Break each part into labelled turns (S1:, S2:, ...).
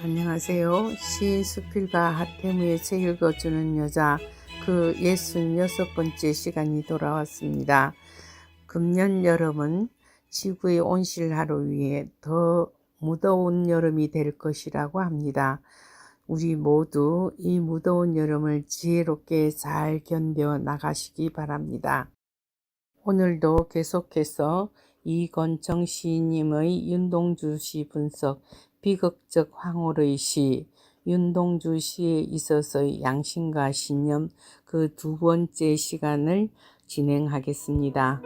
S1: 안녕하세요. 시인 수필가 하태무의 책 읽어주는 여자 그 66번째 시간이 돌아왔습니다. 금년 여름은 지구의 온실화로 위해 더 무더운 여름이 될 것이라고 합니다. 우리 모두 이 무더운 여름을 지혜롭게 잘 견뎌 나가시기 바랍니다. 오늘도 계속해서 이건청 시인님의 윤동주 시 분석, 비극적 황홀의 시, 윤동주 시에 있어서의 양심과 신념 그 두 번째 시간을 진행하겠습니다.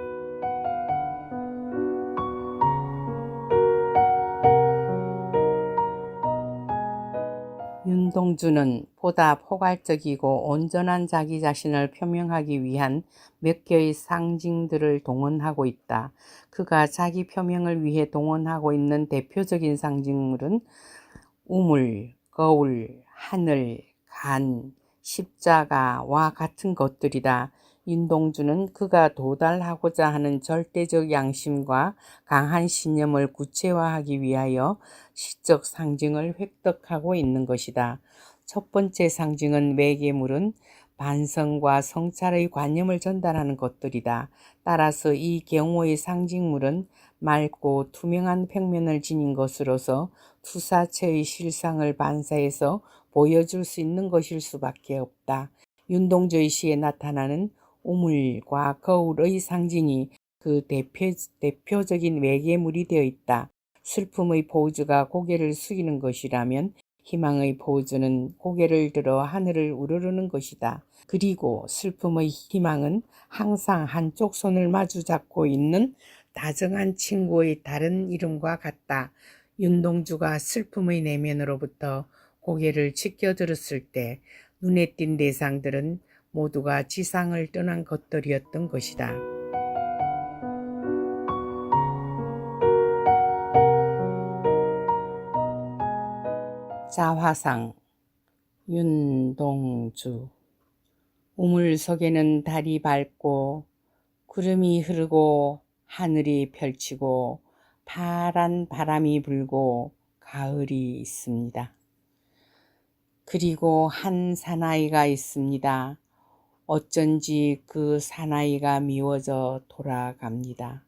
S1: 윤동주는 보다 포괄적이고 온전한 자기 자신을 표명하기 위한 몇 개의 상징들을 동원하고 있다. 그가 자기 표명을 위해 동원하고 있는 대표적인 상징물은 우물, 거울, 하늘, 간, 십자가와 같은 것들이다. 윤동주는 그가 도달하고자 하는 절대적 양심과 강한 신념을 구체화하기 위하여 시적 상징을 획득하고 있는 것이다. 첫 번째 상징은 매개물은 반성과 성찰의 관념을 전달하는 것들이다. 따라서 이 경우의 상징물은 맑고 투명한 평면을 지닌 것으로서 투사체의 실상을 반사해서 보여줄 수 있는 것일 수밖에 없다. 윤동주의 시에 나타나는 우물과 거울의 상징이 그 대표적인 매개물이 되어 있다. 슬픔의 포즈가 고개를 숙이는 것이라면 희망의 포즈는 고개를 들어 하늘을 우러르는 것이다. 그리고 슬픔의 희망은 항상 한쪽 손을 마주 잡고 있는 다정한 친구의 다른 이름과 같다. 윤동주가 슬픔의 내면으로부터 고개를 치켜들었을 때 눈에 띈 대상들은 모두가 지상을 떠난 것들이었던 것이다. 자화상 윤동주. 우물 속에는 달이 밝고 구름이 흐르고 하늘이 펼치고 파란 바람이 불고 가을이 있습니다. 그리고 한 사나이가 있습니다. 어쩐지 그 사나이가 미워져 돌아갑니다.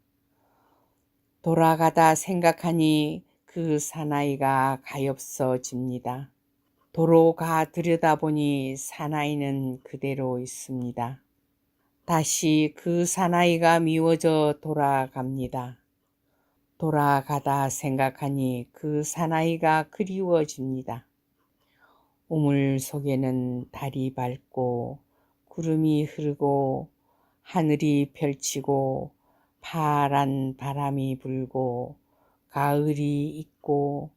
S1: 돌아가다 생각하니 그 사나이가 가엾어집니다. 도로 가 들여다보니 사나이는 그대로 있습니다. 다시 그 사나이가 미워져 돌아갑니다. 돌아가다 생각하니 그 사나이가 그리워집니다. 우물 속에는 달이 밝고 구름이 흐르고 하늘이 펼치고 파란 바람이 불고 가을이 있고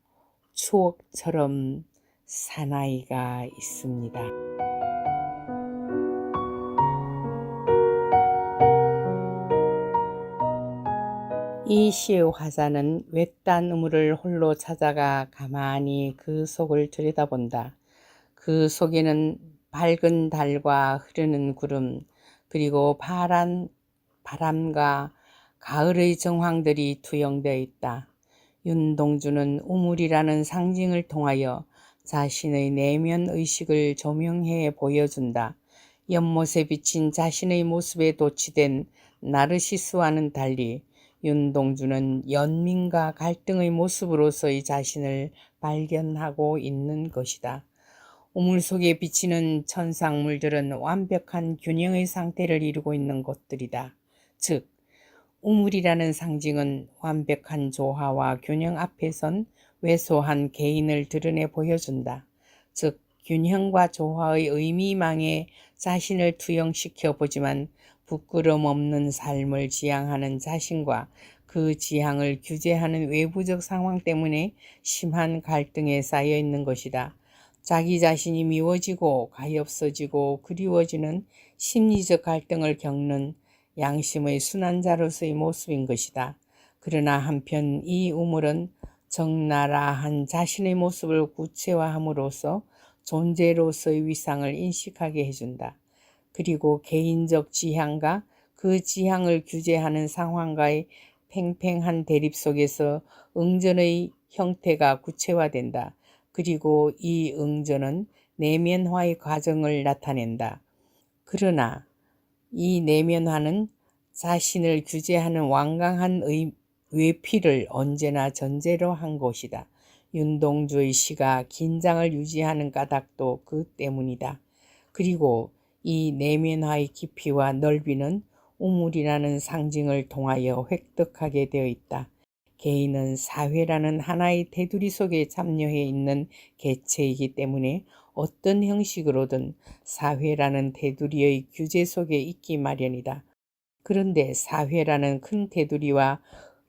S1: 추억처럼 사나이가 있습니다. 이 시의 화자는 외딴 우물을 홀로 찾아가 가만히 그 속을 들여다본다. 그 속에는 밝은 달과 흐르는 구름, 그리고 파란 바람과 가을의 정황들이 투영되어 있다. 윤동주는 우물이라는 상징을 통하여 자신의 내면 의식을 조명해 보여준다. 연못에 비친 자신의 모습에 도취된 나르시스와는 달리 윤동주는 연민과 갈등의 모습으로서의 자신을 발견하고 있는 것이다. 우물 속에 비치는 천상물들은 완벽한 균형의 상태를 이루고 있는 것들이다. 즉, 우물이라는 상징은 완벽한 조화와 균형 앞에 선 왜소한 개인을 드러내 보여준다. 즉, 균형과 조화의 의미망에 자신을 투영시켜 보지만 부끄럼 없는 삶을 지향하는 자신과 그 지향을 규제하는 외부적 상황 때문에 심한 갈등에 쌓여 있는 것이다. 자기 자신이 미워지고 가엾어지고 그리워지는 심리적 갈등을 겪는 양심의 순환자로서의 모습인 것이다. 그러나 한편 이 우물은 적나라한 자신의 모습을 구체화함으로써 존재로서의 위상을 인식하게 해준다. 그리고 개인적 지향과 그 지향을 규제하는 상황과의 팽팽한 대립 속에서 응전의 형태가 구체화된다. 그리고 이 응전은 내면화의 과정을 나타낸다. 그러나 이 내면화는 자신을 규제하는 완강한 외피를 언제나 전제로 한 것이다. 윤동주의 시가 긴장을 유지하는 까닭도 그 때문이다. 그리고 이 내면화의 깊이와 넓이는 우물이라는 상징을 통하여 획득하게 되어 있다. 개인은 사회라는 하나의 테두리 속에 참여해 있는 개체이기 때문에 어떤 형식으로든 사회라는 테두리의 규제 속에 있기 마련이다. 그런데 사회라는 큰 테두리와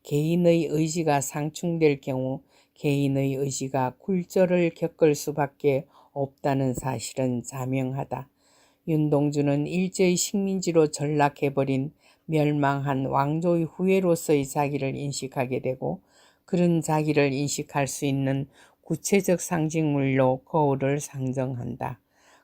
S1: 개인의 의지가 상충될 경우 개인의 의지가 굴절을 겪을 수밖에 없다는 사실은 자명하다. 윤동주는 일제의 식민지로 전락해버린 멸망한 왕조의 후예로서의 자기를 인식하게 되고 그런 자기를 인식할 수 있는 구체적 상징물로 거울을 상정한다.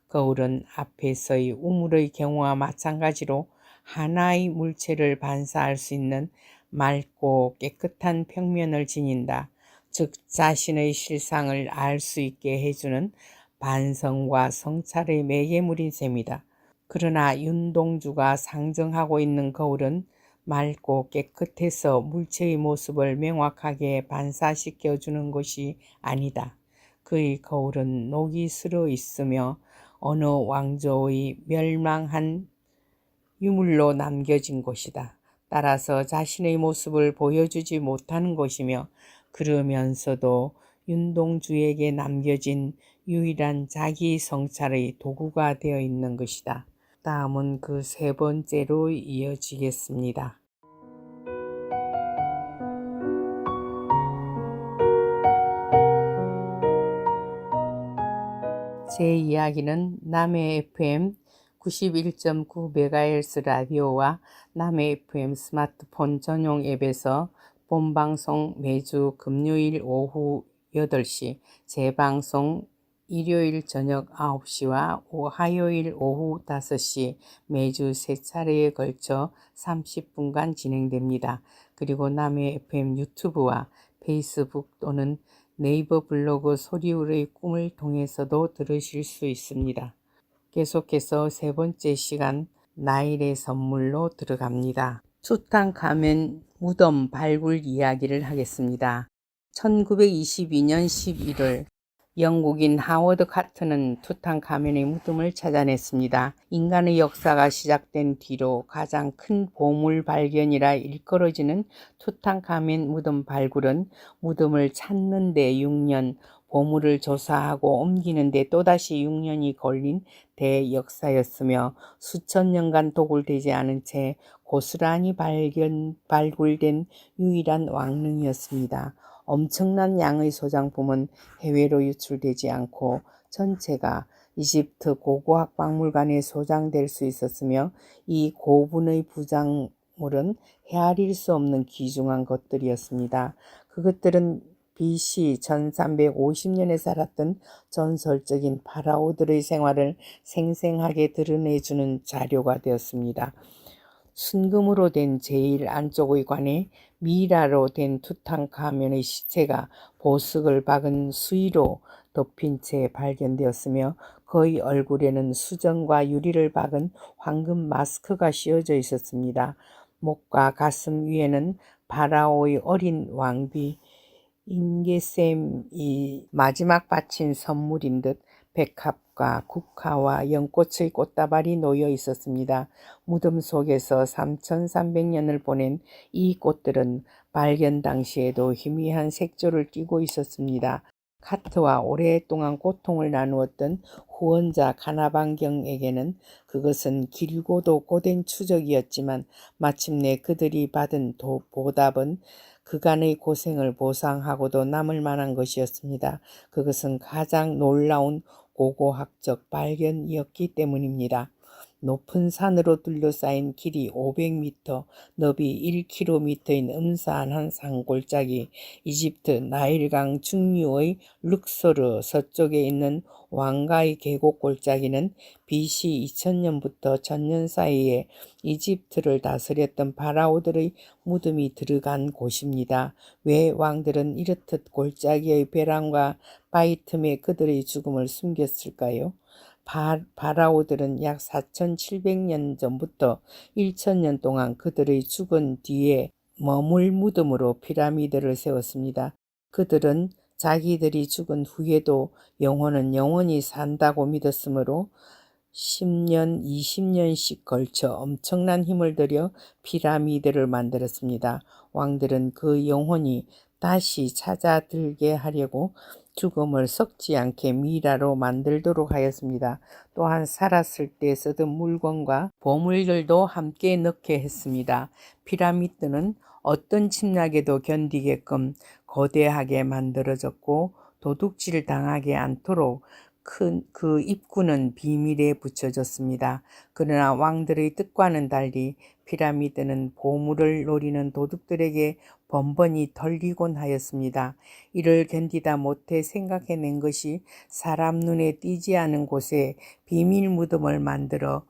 S1: 거울은 앞에서의 우물의 경우와 마찬가지로 하나의 물체를 반사할 수 있는 맑고 깨끗한 평면을 지닌다. 즉 자신의 실상을 알 수 있게 해주는 반성과 성찰의 매개물인 셈이다. 그러나 윤동주가 상정하고 있는 거울은 맑고 깨끗해서 물체의 모습을 명확하게 반사시켜 주는 것이 아니다. 그의 거울은 녹이 슬어 있으며 어느 왕조의 멸망한 유물로 남겨진 것이다. 따라서 자신의 모습을 보여주지 못하는 것이며 그러면서도 윤동주에게 남겨진 유일한 자기 성찰의 도구가 되어 있는 것이다. 다음은 그 세 번째로 이어지겠습니다. 제 이야기는 남해 FM 91.9MHz 라디오와 남해 FM 스마트폰 전용 앱에서 본방송 매주 금요일 오후 8시, 재방송 일요일 저녁 9시와 화요일 오후 5시 매주 3차례에 걸쳐 30분간 진행됩니다. 그리고 남해 FM 유튜브와 페이스북 또는 네이버 블로그 소리울의 꿈을 통해서도 들으실 수 있습니다. 계속해서 세 번째 시간 나일의 선물로 들어갑니다. 투탕카멘 무덤 발굴 이야기를 하겠습니다. 1922년 11월 영국인 하워드 카트는 투탕카멘의 무덤을 찾아냈습니다. 인간의 역사가 시작된 뒤로 가장 큰 보물 발견이라 일컬어지는 투탕카멘 무덤 발굴은 무덤을 찾는 데 6년, 보물을 조사하고 옮기는 데 또다시 6년이 걸린 대역사였으며 수천 년간 도굴되지 않은 채 고스란히 발굴된 유일한 왕릉이었습니다. 엄청난 양의 소장품은 해외로 유출되지 않고 전체가 이집트 고고학 박물관에 소장될 수 있었으며 이 고분의 부장물은 헤아릴 수 없는 귀중한 것들이었습니다. 그것들은 BC 1350년에 살았던 전설적인 파라오들의 생활을 생생하게 드러내주는 자료가 되었습니다. 순금으로 된 제일 안쪽의 관에 미라로 된 투탕카멘의 시체가 보석을 박은 수의로 덮인 채 발견되었으며 그의 얼굴에는 수정과 유리를 박은 황금 마스크가 씌워져 있었습니다. 목과 가슴 위에는 파라오의 어린 왕비 인게셈이 마지막 바친 선물인 듯 백합과 국화와 연꽃의 꽃다발이 놓여 있었습니다. 무덤 속에서 3300년을 보낸 이 꽃들은 발견 당시에도 희미한 색조를 띠고 있었습니다. 카트와 오랫동안 고통을 나누었던 후원자 가나반경에게는 그것은 길고도 고된 추적이었지만 마침내 그들이 받은 보답은 그간의 고생을 보상하고도 남을 만한 것이었습니다. 그것은 가장 놀라운 고고학적 발견이었기 때문입니다. 높은 산으로 둘러싸인 길이 500m, 너비 1km인 음산한 한 산골짜기, 이집트 나일강 중류의 룩소르 서쪽에 있는 왕가의 계곡 골짜기는 BC 2000년부터 1000년 사이에 이집트를 다스렸던 파라오들의 무덤이 들어간 곳입니다. 왜 왕들은 이렇듯 골짜기의 벼랑과 바위 틈에 그들의 죽음을 숨겼을까요? 파라오들은 약 4700년 전부터 1000년 동안 그들의 죽은 뒤에 머물 무덤으로 피라미드를 세웠습니다. 그들은 자기들이 죽은 후에도 영혼은 영원히 산다고 믿었으므로 10년, 20년씩 걸쳐 엄청난 힘을 들여 피라미드를 만들었습니다. 왕들은 그 영혼이 다시 찾아들게 하려고 죽음을 썩지 않게 미라로 만들도록 하였습니다. 또한 살았을 때 쓰던 물건과 보물들도 함께 넣게 했습니다. 피라미드는 어떤 침략에도 견디게끔 거대하게 만들어졌고 도둑질 당하지 않도록 그 입구는 비밀에 붙여졌습니다. 그러나 왕들의 뜻과는 달리 피라미드는 보물을 노리는 도둑들에게 번번이 털리곤 하였습니다. 이를 견디다 못해 생각해낸 것이 사람 눈에 띄지 않은 곳에 비밀 무덤을 만들어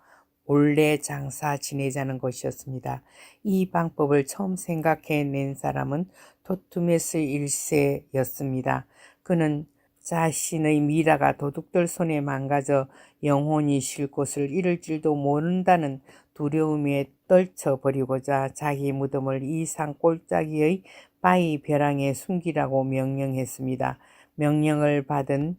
S1: 몰래 장사 지내자는 것이었습니다. 이 방법을 처음 생각해낸 사람은 토트메스 1세였습니다. 그는 자신의 미라가 도둑들 손에 망가져 영혼이 쉴 곳을 잃을 줄도 모른다는 두려움에 떨쳐버리고자 자기 무덤을 이 산 골짜기의 바위 벼랑에 숨기라고 명령했습니다. 명령을 받은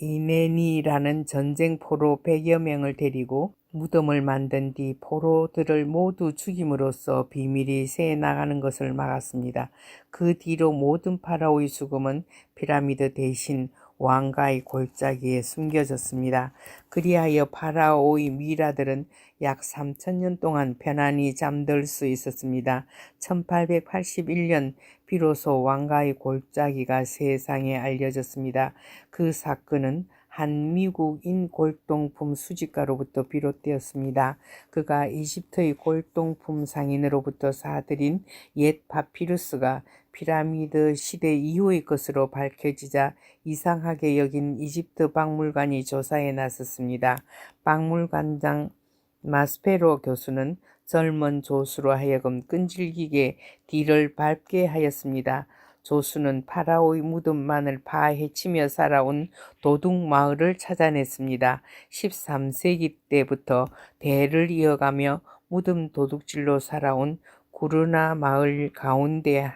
S1: 이네니라는 전쟁포로 100여 명을 데리고 무덤을 만든 뒤 포로들을 모두 죽임으로써 비밀이 새 나가는 것을 막았습니다. 그 뒤로 모든 파라오의 죽음은 피라미드 대신 왕가의 골짜기에 숨겨졌습니다. 그리하여 파라오의 미라들은 약 3000년 동안 편안히 잠들 수 있었습니다. 1881년 비로소 왕가의 골짜기가 세상에 알려졌습니다. 그 사건은 한 미국인 골동품 수집가로부터 비롯되었습니다. 그가 이집트의 골동품 상인으로부터 사들인 옛 파피루스가 피라미드 시대 이후의 것으로 밝혀지자 이상하게 여긴 이집트 박물관이 조사에 나섰습니다. 박물관장 마스페로 교수는 젊은 조수로 하여금 끈질기게 뒤를 밟게 하였습니다. 조수는 파라오의 무덤만을 파헤치며 살아온 도둑 마을을 찾아냈습니다. 13세기 때부터 대를 이어가며 무덤 도둑질로 살아온 구르나 마을 가운데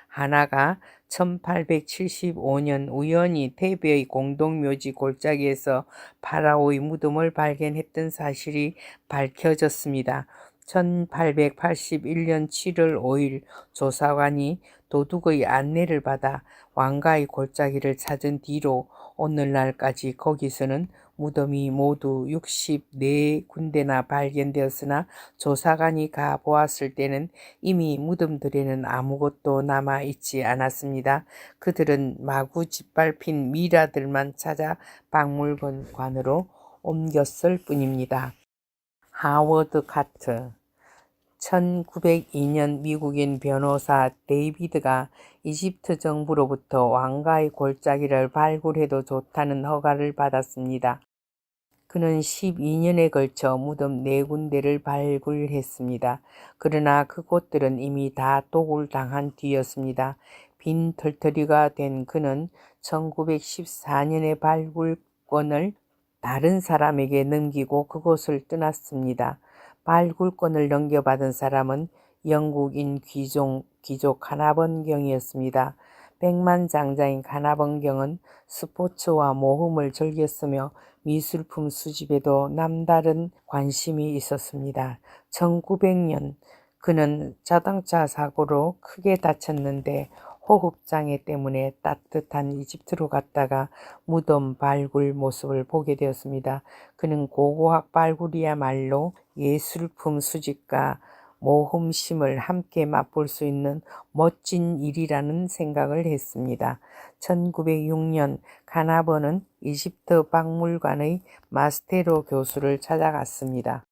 S1: 하나가 1875년 우연히 테베의 공동묘지 골짜기에서 파라오의 무덤을 발견했던 사실이 밝혀졌습니다. 1881년 7월 5일 조사관이 도둑의 안내를 받아 왕가의 골짜기를 찾은 뒤로 오늘날까지 거기서는 무덤이 모두 64군데나 발견되었으나 조사관이 가보았을 때는 이미 무덤들에는 아무것도 남아있지 않았습니다. 그들은 마구 짓밟힌 미라들만 찾아 박물관으로 옮겼을 뿐입니다. 하워드 카트 1902년 미국인 변호사 데이비드가 이집트 정부로부터 왕가의 골짜기를 발굴해도 좋다는 허가를 받았습니다. 그는 12년에 걸쳐 무덤 4군데를 발굴했습니다. 그러나 그곳들은 이미 다 도굴당한 뒤였습니다. 빈 털터리가 된 그는 1914년에 발굴권을 다른 사람에게 넘기고 그곳을 떠났습니다. 발굴권을 넘겨받은 사람은 영국인 귀족 카나번경이었습니다. 백만장자인 카나번경은 스포츠와 모험을 즐겼으며 미술품 수집에도 남다른 관심이 있었습니다. 1900년 그는 자동차 사고로 크게 다쳤는데 호흡장애 때문에 따뜻한 이집트로 갔다가 무덤 발굴 모습을 보게 되었습니다. 그는 고고학 발굴이야말로 예술품 수집과 모험심을 함께 맛볼 수 있는 멋진 일이라는 생각을 했습니다. 1906년 카나버는 이집트 박물관의 마스테로 교수를 찾아갔습니다.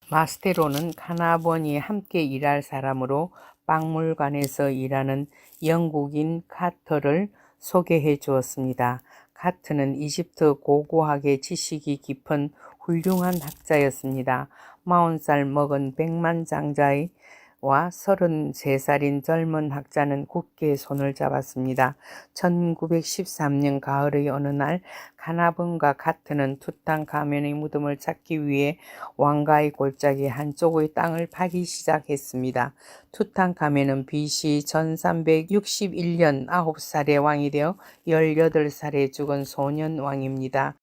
S1: 마스테로는 카나번이 함께 일할 사람으로 박물관에서 일하는 영국인 카터를 소개해 주었습니다. 카트는 이집트 고고학의 지식이 깊은 훌륭한 학자였습니다. 40살 먹은 백만장자와 33살인 젊은 학자는 굳게 손을 잡았습니다. 1913년 가을의 어느 날 카나번과 카트는 투탕카멘의 무덤을 찾기 위해 왕가의 골짜기 한쪽의 땅을 파기 시작했습니다. 투탕카멘은 BC 1361년 9살에 왕이 되어 18살에 죽은 소년 왕입니다.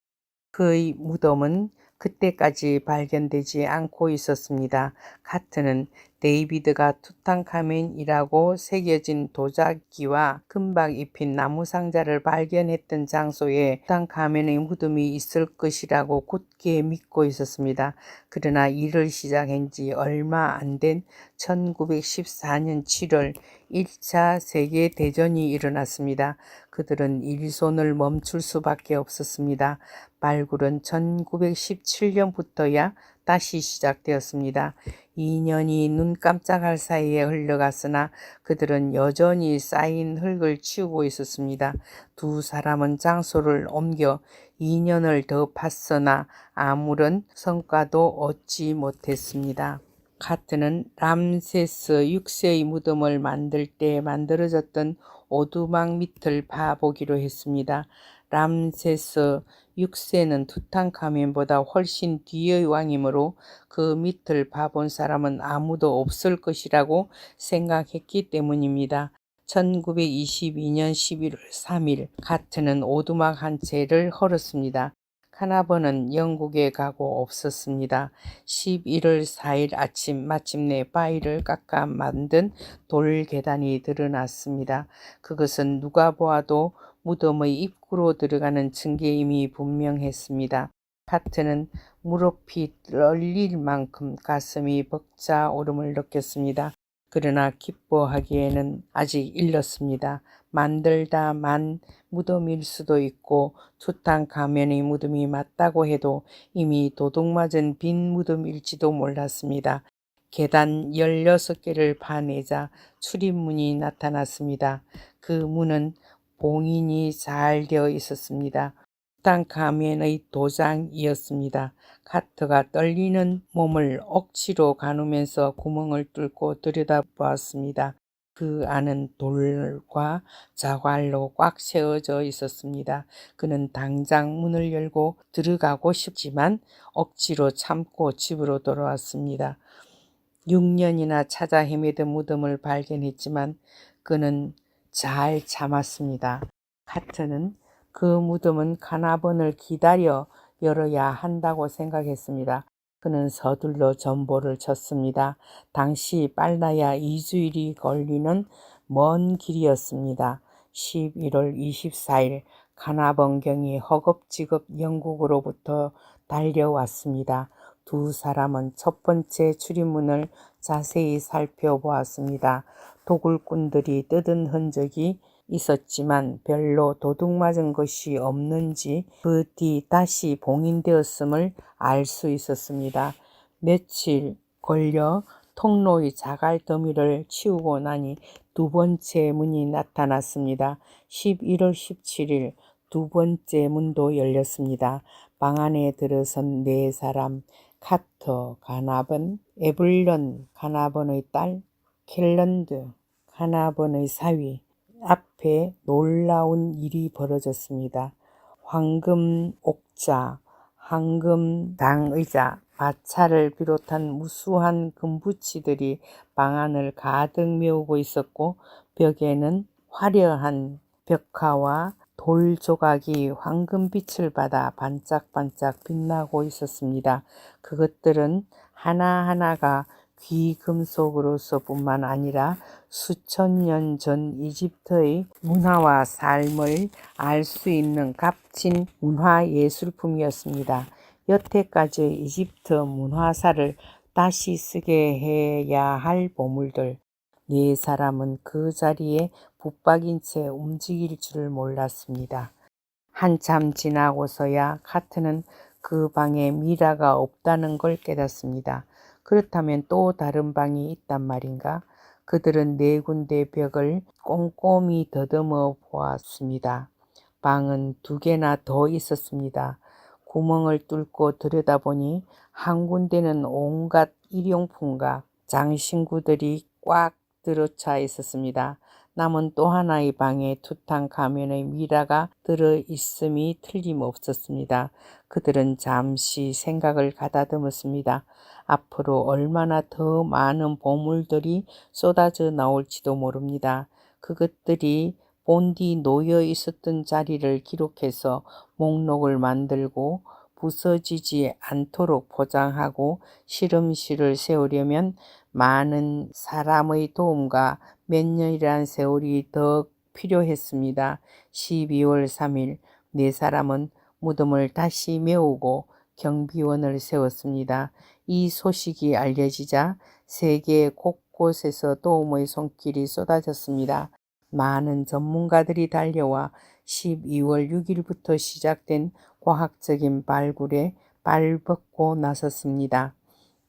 S1: 그의 무덤은 그때까지 발견되지 않고 있었습니다. 카트는 데이비드가 투탕카멘이라고 새겨진 도자기와 금박 입힌 나무 상자를 발견했던 장소에 투탕카멘의 무덤이 있을 것이라고 굳게 믿고 있었습니다. 그러나 일을 시작한 지 얼마 안 된 1914년 7월 1차 세계대전이 일어났습니다. 그들은 일손을 멈출 수밖에 없었습니다. 발굴은 1917년부터야 다시 시작되었습니다. 2년이 눈 깜짝할 사이에 흘러갔으나 그들은 여전히 쌓인 흙을 치우고 있었습니다. 두 사람은 장소를 옮겨 2년을 더 팠으나 아무런 성과도 얻지 못했습니다. 카트는 람세스 6세의 무덤을 만들 때 만들어졌던 오두막 밑을 파보기로 했습니다. 람세스 6세는 투탕카멘보다 훨씬 뒤의 왕이므로 그 밑을 파본 사람은 아무도 없을 것이라고 생각했기 때문입니다. 1922년 11월 3일 카트는 오두막 한 채를 헐었습니다. 카나번은 영국에 가고 없었습니다. 11월 4일 아침 마침내 바위를 깎아 만든 돌 계단이 드러났습니다. 그것은 누가 보아도 무덤의 입구로 들어가는 층계임이 분명했습니다. 카트는 무릎이 떨릴 만큼 가슴이 벅차오름을 느꼈습니다. 그러나 기뻐하기에는 아직 일렀습니다. 만들다 만 무덤일 수도 있고 투탕카멘의 무덤이 맞다고 해도 이미 도둑맞은 빈 무덤일지도 몰랐습니다. 계단 16개를 파내자 출입문이 나타났습니다. 그 문은 봉인이 잘 되어 있었습니다. 투탕카멘의 도장이었습니다. 카트가 떨리는 몸을 억지로 가누면서 구멍을 뚫고 들여다보았습니다. 그 안은 돌과 자갈로 꽉 채워져 있었습니다. 그는 당장 문을 열고 들어가고 싶지만 억지로 참고 집으로 돌아왔습니다. 6년이나 찾아 헤매던 무덤을 발견했지만 그는 잘 참았습니다. 카트는 그 무덤은 카나번을 기다려 열어야 한다고 생각했습니다. 그는 서둘러 전보를 쳤습니다. 당시 빨라야 2주일이 걸리는 먼 길이었습니다. 11월 24일 카나번경이 허겁지겁 영국으로부터 달려왔습니다. 두 사람은 첫 번째 출입문을 자세히 살펴보았습니다. 도굴꾼들이 뜯은 흔적이 있었지만 별로 도둑맞은 것이 없는지 그 뒤 다시 봉인되었음을 알 수 있었습니다. 며칠 걸려 통로의 자갈 더미를 치우고 나니 두 번째 문이 나타났습니다. 11월 17일 두 번째 문도 열렸습니다. 방 안에 들어선 네 사람, 카터, 가나번, 에블런, 가나번의 딸, 켈런드, 가나번의 사위. 앞에 놀라운 일이 벌어졌습니다. 황금 옥자, 황금 당의자, 마차를 비롯한 무수한 금붙이들이 방 안을 가득 메우고 있었고 벽에는 화려한 벽화와 돌 조각이 황금빛을 받아 반짝반짝 빛나고 있었습니다. 그것들은 하나하나가 귀금속으로서 뿐만 아니라 수천 년 전 이집트의 문화와 삶을 알 수 있는 값진 문화예술품이었습니다. 여태까지의 이집트 문화사를 다시 쓰게 해야 할 보물들. 네 사람은 그 자리에 붙박인 채 움직일 줄을 몰랐습니다. 한참 지나고서야 카트는 그 방에 미라가 없다는 걸 깨닫습니다. 그렇다면 또 다른 방이 있단 말인가? 그들은 4군데 벽을 꼼꼼히 더듬어 보았습니다. 방은 2개나 더 있었습니다. 구멍을 뚫고 들여다보니 한 군데는 온갖 일용품과 장신구들이 꽉 들어차 있었습니다. 남은 또 하나의 방에 투탕카멘의 미라가 들어있음이 틀림없었습니다. 그들은 잠시 생각을 가다듬었습니다. 앞으로 얼마나 더 많은 보물들이 쏟아져 나올지도 모릅니다. 그것들이 본디 놓여 있었던 자리를 기록해서 목록을 만들고 부서지지 않도록 포장하고 실험실을 세우려면 많은 사람의 도움과 몇 년이라는 세월이 더 필요했습니다. 12월 3일 4사람은 무덤을 다시 메우고 경비원을 세웠습니다. 이 소식이 알려지자 세계 곳곳에서 도움의 손길이 쏟아졌습니다. 많은 전문가들이 달려와 12월 6일부터 시작된 과학적인 발굴에 발벗고 나섰습니다.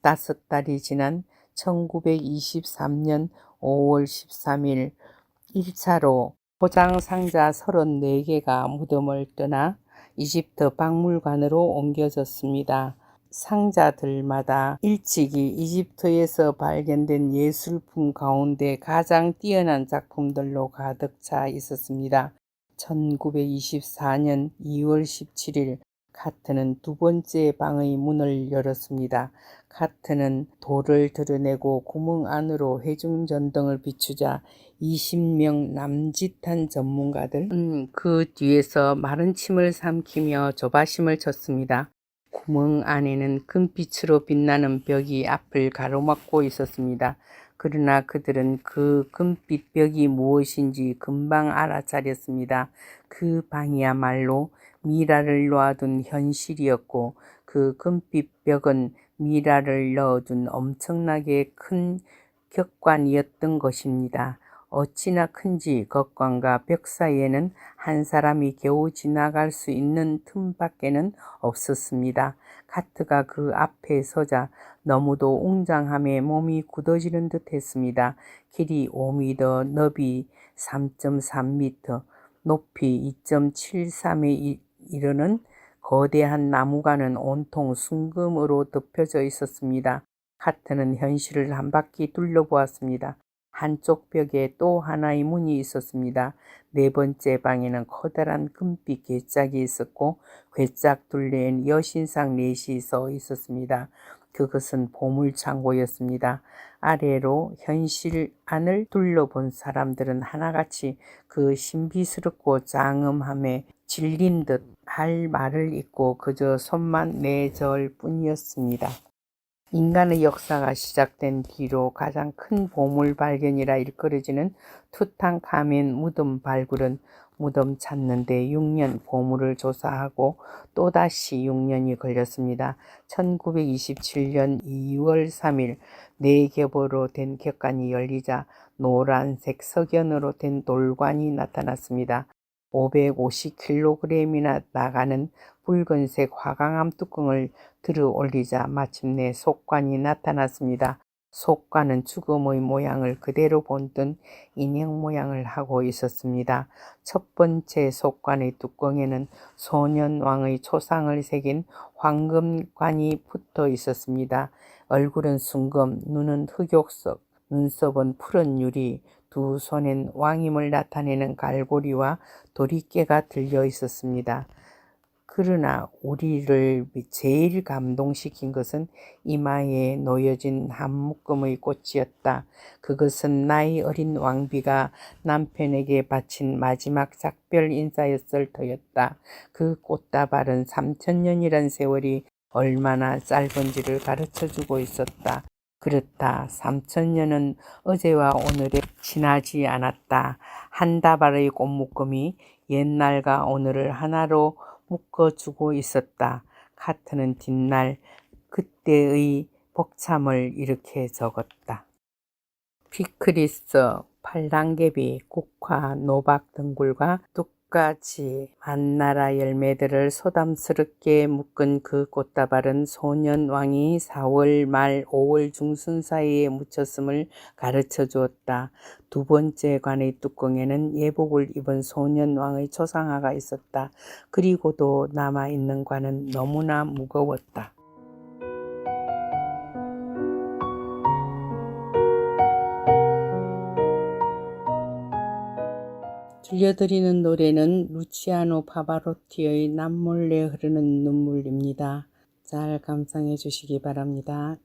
S1: 5달이 지난 1923년 5월 13일 1차로 포장상자 34개가 무덤을 떠나 이집트 박물관으로 옮겨졌습니다. 상자들마다 일찍이 이집트에서 발견된 예술품 가운데 가장 뛰어난 작품들로 가득 차 있었습니다. 1924년 2월 17일 카트는 2번째 방의 문을 열었습니다. 카트는 돌을 드러내고 구멍 안으로 회중전등을 비추자 20명 남짓한 전문가들 그 뒤에서 마른 침을 삼키며 조바심을 쳤습니다. 구멍 안에는 금빛으로 빛나는 벽이 앞을 가로막고 있었습니다. 그러나 그들은 그 금빛 벽이 무엇인지 금방 알아차렸습니다. 그 방이야말로 미라를 놓아둔 현실이었고 그 금빛 벽은 미라를 넣어둔 엄청나게 큰 격관이었던 것입니다. 어찌나 큰지 격관과 벽 사이에는 한 사람이 겨우 지나갈 수 있는 틈밖에는 없었습니다. 카트가 그 앞에 서자 너무도 웅장함에 몸이 굳어지는 듯 했습니다. 길이 5m, 너비 3.3m, 높이 2.73에 이르는 거대한 나무관은 온통 순금으로 덮여져 있었습니다. 카트는 현실을 한 바퀴 둘러보았습니다. 한쪽 벽에 또 하나의 문이 있었습니다. 4번째 방에는 커다란 금빛 괴짝이 있었고 괴짝 둘레엔 여신상 넷이 서 있었습니다. 그것은 보물창고였습니다. 아래로 현실 안을 둘러본 사람들은 하나같이 그 신비스럽고 장엄함에 질린 듯 할 말을 잊고 그저 손만 내저을 뿐이었습니다. 인간의 역사가 시작된 뒤로 가장 큰 보물 발견이라 일컬어지는 투탕카멘 무덤 발굴은 무덤 찾는데 6년, 보물을 조사하고 또다시 6년이 걸렸습니다. 1927년 2월 3일 4겹으로 된 격관이 열리자 노란색 석연으로 된 돌관이 나타났습니다. 550kg이나 나가는 붉은색 화강암 뚜껑을 들어 올리자 마침내 속관이 나타났습니다. 속관은 죽음의 모양을 그대로 본뜬 인형 모양을 하고 있었습니다. 첫 번째 속관의 뚜껑에는 소년왕의 초상을 새긴 황금관이 붙어 있었습니다. 얼굴은 순금, 눈은 흑욕석, 눈썹은 푸른 유리, 두 손엔 왕임을 나타내는 갈고리와 도리깨가 들려 있었습니다. 그러나 우리를 제일 감동시킨 것은 이마에 놓여진 한 묶음의 꽃이었다. 그것은 나이 어린 왕비가 남편에게 바친 마지막 작별 인사였을 터였다. 그 꽃다발은 3000년이란 세월이 얼마나 짧은지를 가르쳐주고 있었다. 그렇다. 3000년은 어제와 오늘에 지나지 않았다. 한 다발의 꽃묶음이 옛날과 오늘을 하나로 묶어주고 있었다. 카트는 뒷날 그때의 복참을 이렇게 적었다. 피크리스, 팔랑개비, 국화, 노박 등굴과 꽃같이 만나라 열매들을 소담스럽게 묶은 그 꽃다발은 소년왕이 4월 말 5월 중순 사이에 묻혔음을 가르쳐 주었다. 두 번째 관의 뚜껑에는 예복을 입은 소년왕의 초상화가 있었다. 그리고도 남아있는 관은 너무나 무거웠다. 들려드리는 노래는 루치아노 파바로티의 남몰래 흐르는 눈물입니다. 잘 감상해 주시기 바랍니다.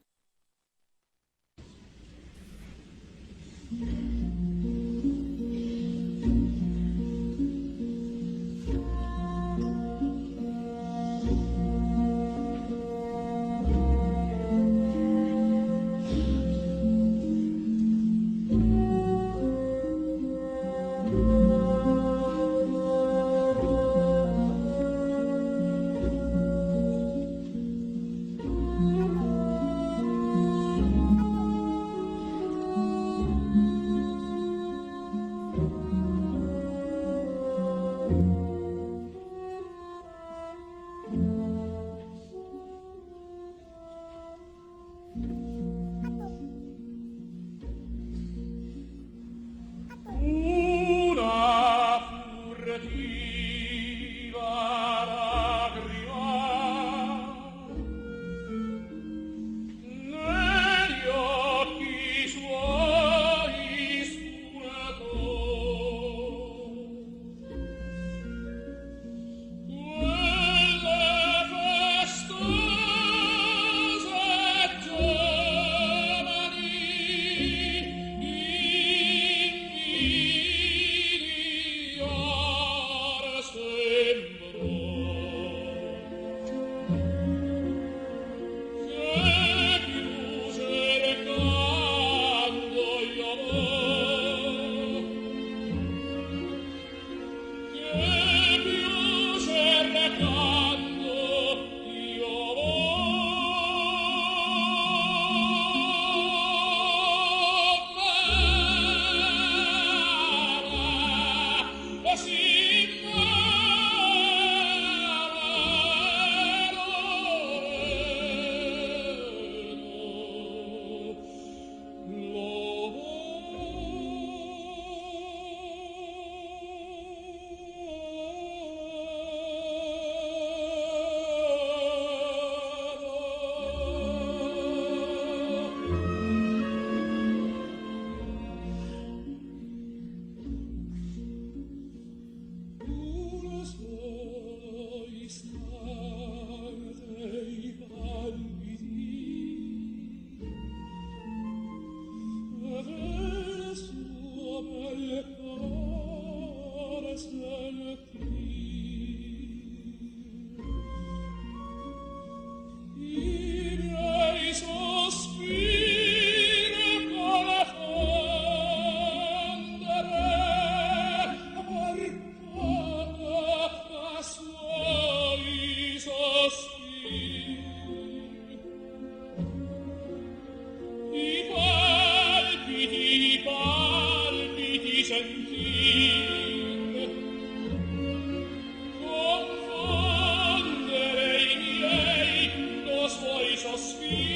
S2: Sospiro